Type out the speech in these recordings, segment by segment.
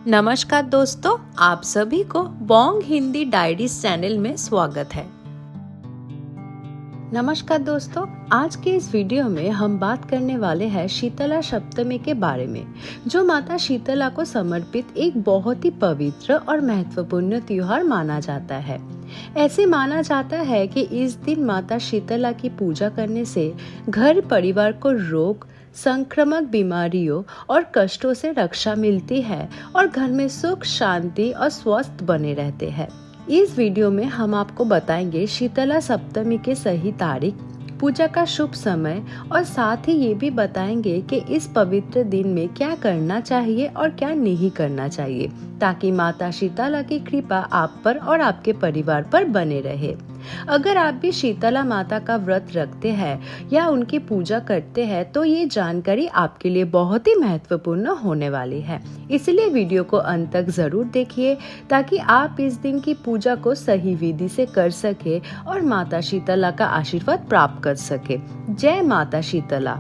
नमस्कार दोस्तों, आप सभी को बोंग हिंदी डायरीज चैनल में स्वागत है। नमस्कार दोस्तों, आज के इस वीडियो में हम बात करने वाले हैं शीतला सप्तमी के बारे में, जो माता शीतला को समर्पित एक बहुत ही पवित्र और महत्वपूर्ण त्योहार माना जाता है। ऐसे माना जाता है कि इस दिन माता शीतला की पूजा करने से घर परिवार को रोग, संक्रामक बीमारियों और कष्टों से रक्षा मिलती है और घर में सुख, शांति और स्वस्थ बने रहते हैं। इस वीडियो में हम आपको बताएंगे शीतला सप्तमी के सही तारीख, पूजा का शुभ समय और साथ ही ये भी बताएंगे कि इस पवित्र दिन में क्या करना चाहिए और क्या नहीं करना चाहिए, ताकि माता शीतला की कृपा आप पर और आपके परिवार पर बने रहे। अगर आप भी शीतला माता का व्रत रखते हैं या उनकी पूजा करते हैं तो ये जानकारी आपके लिए बहुत ही महत्वपूर्ण होने वाली है। इसलिए वीडियो को अंत तक जरूर देखिए ताकि आप इस दिन की पूजा को सही विधि से कर सके और माता शीतला का आशीर्वाद प्राप्त कर सके। जय माता शीतला।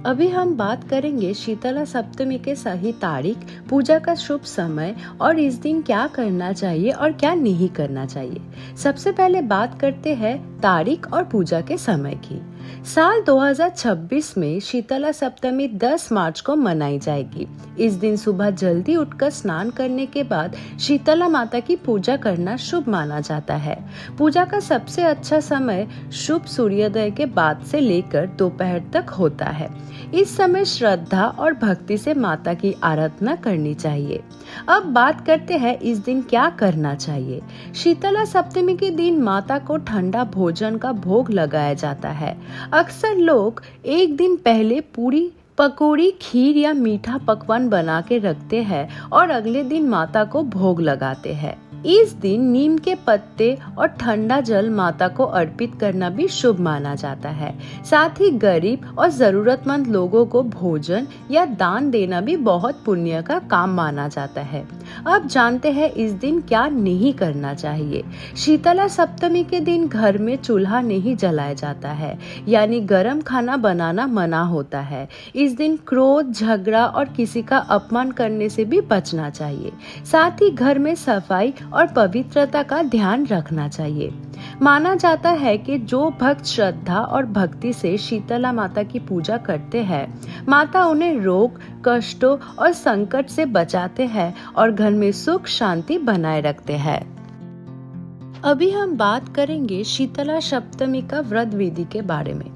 अभी हम बात करेंगे शीतला सप्तमी के सही तारीख, पूजा का शुभ समय और इस दिन क्या करना चाहिए और क्या नहीं करना चाहिए। सबसे पहले बात करते हैं तारीख और पूजा के समय की। साल 2026 में शीतला सप्तमी 10 मार्च को मनाई जाएगी। इस दिन सुबह जल्दी उठकर स्नान करने के बाद शीतला माता की पूजा करना शुभ माना जाता है। पूजा का सबसे अच्छा समय शुभ सूर्योदय के बाद से लेकर दोपहर तक होता है। इस समय श्रद्धा और भक्ति से माता की आराधना करनी चाहिए। अब बात करते हैं इस दिन क्या करना चाहिए। शीतला सप्तमी के दिन माता को ठंडा भोजन का भोग लगाया जाता है। अक्सर लोग एक दिन पहले पूरी, पकौड़ी, खीर या मीठा पकवान बना के रखते हैं और अगले दिन माता को भोग लगाते हैं। इस दिन नीम के पत्ते और ठंडा जल माता को अर्पित करना भी शुभ माना जाता है। साथ ही गरीब और जरूरतमंद लोगों को भोजन या दान देना भी बहुत पुण्य का काम माना जाता है। अब जानते हैं इस दिन क्या नहीं करना चाहिए। शीतला सप्तमी के दिन घर में चूल्हा नहीं जलाया जाता है, यानी गर्म खाना बनाना मना होता है। इस दिन क्रोध, झगड़ा और किसी का अपमान करने से भी बचना चाहिए। साथ ही घर में सफाई और पवित्रता का ध्यान रखना चाहिए। माना जाता है कि जो भक्त श्रद्धा और भक्ति से शीतला माता की पूजा करते हैं, माता उन्हें रोग, कष्टों और संकट से बचाते हैं और घर में सुख शांति बनाए रखते हैं। अभी हम बात करेंगे शीतला सप्तमी का व्रत विधि के बारे में।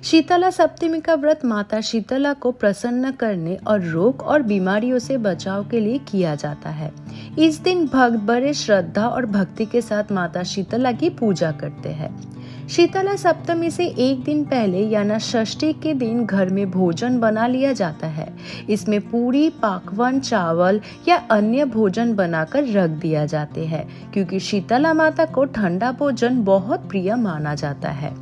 शीतला सप्तमी का व्रत माता शीतला को प्रसन्न करने और रोग और बीमारियों से बचाव के लिए किया जाता है। इस दिन भक्त बड़े श्रद्धा और भक्ति के साथ माता शीतला की पूजा करते हैं। शीतला सप्तमी से एक दिन पहले यानी षष्ठी के दिन घर में भोजन बना लिया जाता है। इसमें पूरी, पकवान, चावल या अन्य भोजन बनाकर रख दिया जाते हैं, क्योंकि शीतला माता को ठंडा भोजन बहुत प्रिय माना जाता है।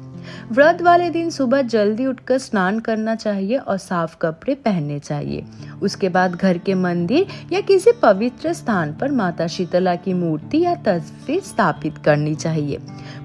व्रत वाले दिन सुबह जल्दी उठकर स्नान करना चाहिए और साफ कपड़े पहनने चाहिए। उसके बाद घर के मंदिर या किसी पवित्र स्थान पर माता शीतला की मूर्ति या तस्वीर स्थापित करनी चाहिए।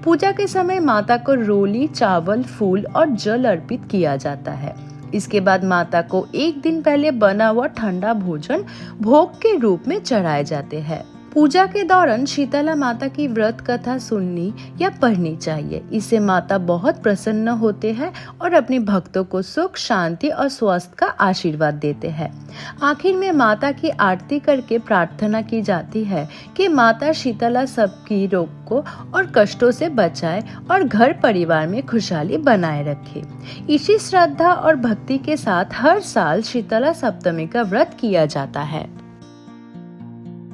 पूजा के समय माता को रोली, चावल, फूल और जल अर्पित किया जाता है। इसके बाद माता को एक दिन पहले बना हुआ ठंडा भोजन भोग के रूप में चढ़ाए जाते हैं। पूजा के दौरान शीतला माता की व्रत कथा सुननी या पढ़नी चाहिए। इससे माता बहुत प्रसन्न होते हैं और अपने भक्तों को सुख, शांति और स्वास्थ्य का आशीर्वाद देते हैं। आखिर में माता की आरती करके प्रार्थना की जाती है कि माता शीतला सबकी रोग को और कष्टों से बचाए और घर परिवार में खुशहाली बनाए रखे। इसी श्रद्धा और भक्ति के साथ हर साल शीतला सप्तमी का व्रत किया जाता है।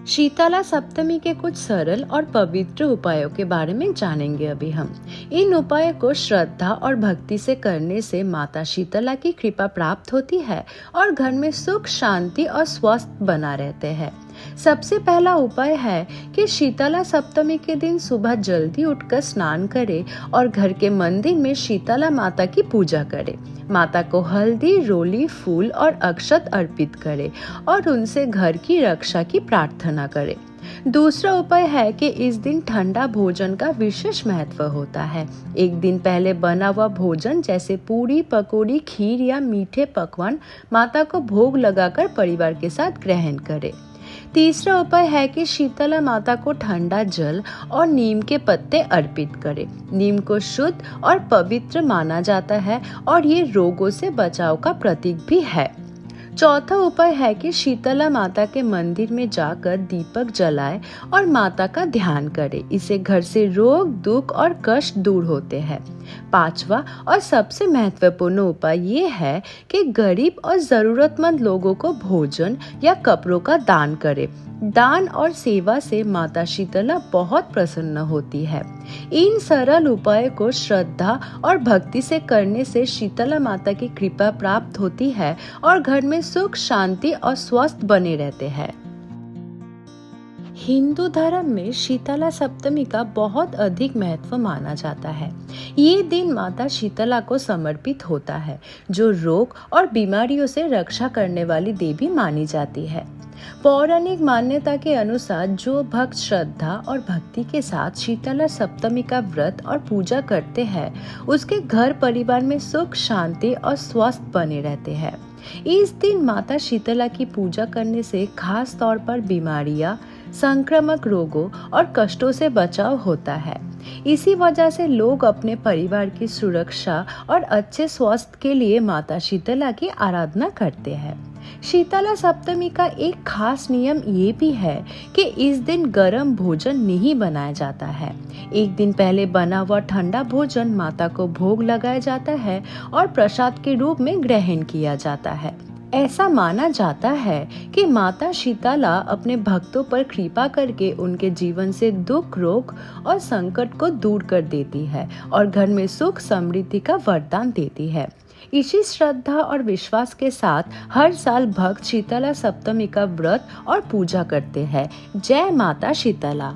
शीतला सप्तमी के कुछ सरल और पवित्र उपायों के बारे में जानेंगे अभी हम। इन उपायों को श्रद्धा और भक्ति से करने से माता शीतला की कृपा प्राप्त होती है और घर में सुख, शांति और स्वास्थ्य बना रहते हैं। सबसे पहला उपाय है कि शीतला सप्तमी के दिन सुबह जल्दी उठकर स्नान करें और घर के मंदिर में शीतला माता की पूजा करें। माता को हल्दी, रोली, फूल और अक्षत अर्पित करें और उनसे घर की रक्षा की प्रार्थना करें। दूसरा उपाय है कि इस दिन ठंडा भोजन का विशेष महत्व होता है। एक दिन पहले बना हुआ भोजन जैसे पूरी, पकौड़ी, खीर या मीठे पकवान माता को भोग लगाकर परिवार के साथ ग्रहण करें। तीसरा उपाय है कि शीतला माता को ठंडा जल और नीम के पत्ते अर्पित करें। नीम को शुद्ध और पवित्र माना जाता है और ये रोगों से बचाव का प्रतीक भी है। चौथा उपाय है कि शीतला माता के मंदिर में जाकर दीपक जलाएं और माता का ध्यान करें। इससे घर से रोग, दुख और कष्ट दूर होते हैं। पांचवा और सबसे महत्वपूर्ण उपाय ये है कि गरीब और जरूरतमंद लोगों को भोजन या कपड़ों का दान करें। दान और सेवा से माता शीतला बहुत प्रसन्न होती है। इन सरल उपायों को श्रद्धा और भक्ति से करने से शीतला माता की कृपा प्राप्त होती है और घर में सुख, शांति और स्वस्थ बने रहते हैं। हिंदू धर्म में शीतला सप्तमी का बहुत अधिक महत्व माना जाता है। ये दिन माता शीतला को समर्पित होता है, जो रोग और बीमारियों से रक्षा करने वाली देवी मानी जाती है। पौराणिक मान्यता के अनुसार जो भक्त श्रद्धा और भक्ति के साथ शीतला सप्तमी का व्रत और पूजा करते हैं, उसके घर परिवार में सुख, शांति और स्वस्थ बने रहते हैं। इस दिन माता शीतला की पूजा करने से खास तौर पर बीमारियां, संक्रामक रोगों और कष्टों से बचाव होता है। इसी वजह से लोग अपने परिवार की सुरक्षा और अच्छे स्वास्थ्य के लिए माता शीतला की आराधना करते हैं। शीतला सप्तमी का एक खास नियम ये भी है कि इस दिन गर्म भोजन नहीं बनाया जाता है। एक दिन पहले बना हुआ ठंडा भोजन माता को भोग लगाया जाता है और प्रसाद के रूप में ग्रहण किया जाता है। ऐसा माना जाता है कि माता शीतला अपने भक्तों पर कृपा करके उनके जीवन से दुख, रोग और संकट को दूर कर देती है और घर में सुख, समृद्धि का वरदान देती है। इसी श्रद्धा और विश्वास के साथ हर साल भक्त शीतला सप्तमी का व्रत और पूजा करते हैं। जय माता शीतला।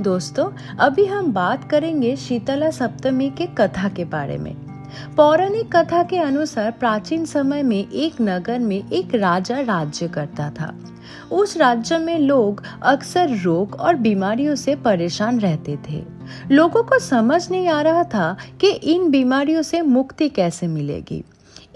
दोस्तों, अभी हम बात करेंगे शीतला सप्तमी के कथा के बारे में। पौराणिक कथा के अनुसार प्राचीन समय में एक नगर में एक राजा राज्य करता था। उस राज्य में लोग अक्सर रोग और बीमारियों से परेशान रहते थे। लोगों को समझ नहीं आ रहा था कि इन बीमारियों से मुक्ति कैसे मिलेगी।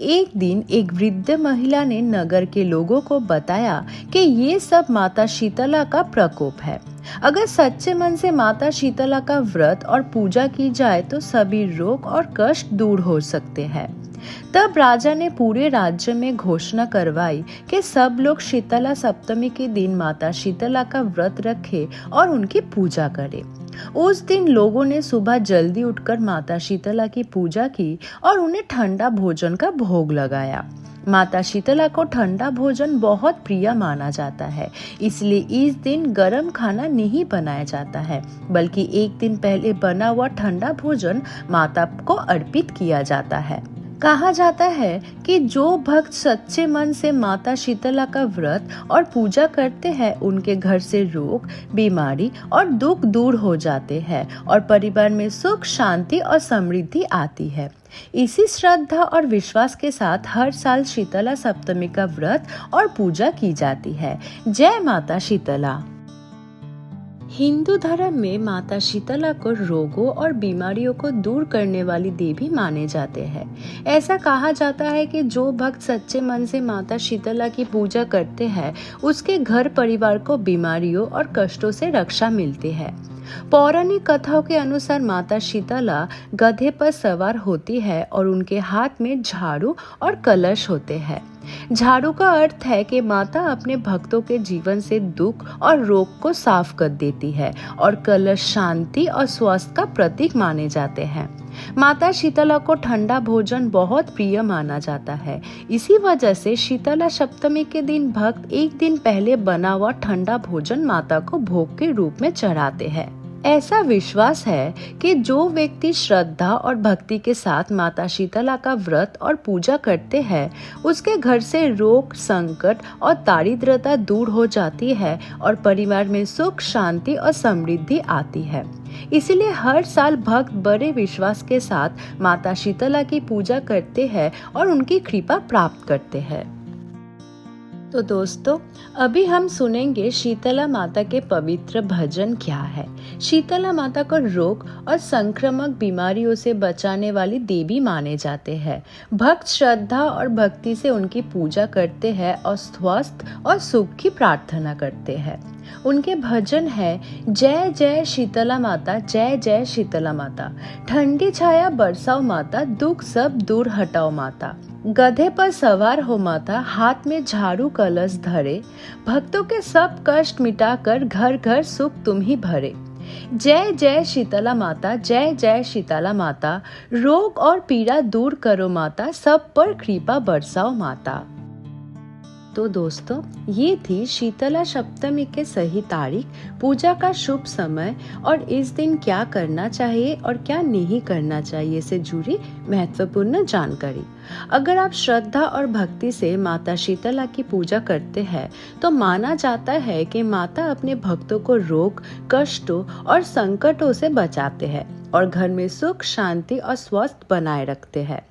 एक दिन एक वृद्ध महिला ने नगर के लोगों को बताया कि ये सब माता शीतला का प्रकोप है। अगर सच्चे मन से माता शीतला का व्रत और पूजा की जाए तो सभी रोग और कष्ट दूर हो सकते हैं। तब राजा ने पूरे राज्य में घोषणा करवाई कि सब लोग शीतला सप्तमी के दिन माता शीतला का व्रत रखें और उनकी पूजा करें। उस दिन लोगों ने सुबह जल्दी उठकर माता शीतला की पूजा की और उन्हें ठंडा भोजन का भोग लगाया। माता शीतला को ठंडा भोजन बहुत प्रिय माना जाता है, इसलिए इस दिन गर्म खाना नहीं बनाया जाता है, बल्कि एक दिन पहले बना हुआ ठंडा भोजन माता को अर्पित किया जाता है। कहा जाता है कि जो भक्त सच्चे मन से माता शीतला का व्रत और पूजा करते हैं, उनके घर से रोग, बीमारी और दुख दूर हो जाते हैं और परिवार में सुख, शांति और समृद्धि आती है। इसी श्रद्धा और विश्वास के साथ हर साल शीतला सप्तमी का व्रत और पूजा की जाती है। जय माता शीतला। हिंदू धर्म में माता शीतला को रोगों और बीमारियों को दूर करने वाली देवी माने जाते हैं। ऐसा कहा जाता है कि जो भक्त सच्चे मन से माता शीतला की पूजा करते हैं, उसके घर परिवार को बीमारियों और कष्टों से रक्षा मिलती है। पौराणिक कथाओं के अनुसार माता शीतला गधे पर सवार होती है और उनके हाथ में झाड़ू और कलश होते हैं। झाड़ू का अर्थ है कि माता अपने भक्तों के जीवन से दुख और रोग को साफ कर देती है और कलश शांति और स्वास्थ्य का प्रतीक माने जाते हैं। माता शीतला को ठंडा भोजन बहुत प्रिय माना जाता है। इसी वजह से शीतला सप्तमी के दिन भक्त एक दिन पहले बना हुआ ठंडा भोजन माता को भोग के रूप में चढ़ाते हैं। ऐसा विश्वास है कि जो व्यक्ति श्रद्धा और भक्ति के साथ माता शीतला का व्रत और पूजा करते हैं, उसके घर से रोग, संकट और दारिद्रता दूर हो जाती है और परिवार में सुख, शांति और समृद्धि आती है। इसीलिए हर साल भक्त बड़े विश्वास के साथ माता शीतला की पूजा करते हैं और उनकी कृपा प्राप्त करते हैं। तो दोस्तों, अभी हम सुनेंगे शीतला माता के पवित्र भजन क्या है। शीतला माता को रोग और संक्रामक बीमारियों से बचाने वाली देवी माने जाते हैं। भक्त श्रद्धा और भक्ति से उनकी पूजा करते हैं और स्वास्थ्य और सुख की प्रार्थना करते हैं। उनके भजन है, जय जय शीतला माता, जय जय शीतला माता, ठंडी छाया बरसाओ माता, दुख सब दूर हटाओ माता, गधे पर सवार हो माता, हाथ में झाड़ू कलश धरे, भक्तों के सब कष्ट मिटाकर घर घर सुख तुम ही भरे। जय जय शीतला माता, जय जय शीतला माता, रोग और पीड़ा दूर करो माता, सब पर कृपा बरसाओ माता। तो दोस्तों, ये थी शीतला सप्तमी के सही तारीख, पूजा का शुभ समय और इस दिन क्या करना चाहिए और क्या नहीं करना चाहिए से जुड़ी महत्वपूर्ण जानकारी। अगर आप श्रद्धा और भक्ति से माता शीतला की पूजा करते हैं तो माना जाता है कि माता अपने भक्तों को रोग, कष्टों और संकटों से बचाते हैं और घर में सुख, शांति और स्वास्थ्य बनाए रखते हैं।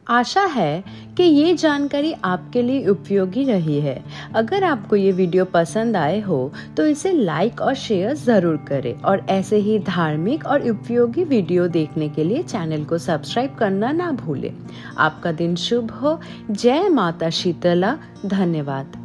आशा है कि ये जानकारी आपके लिए उपयोगी रही है। अगर आपको ये वीडियो पसंद आए हो तो इसे लाइक और शेयर जरूर करें और ऐसे ही धार्मिक और उपयोगी वीडियो देखने के लिए चैनल को सब्सक्राइब करना ना भूलें। आपका दिन शुभ हो। जय माता शीतला। धन्यवाद।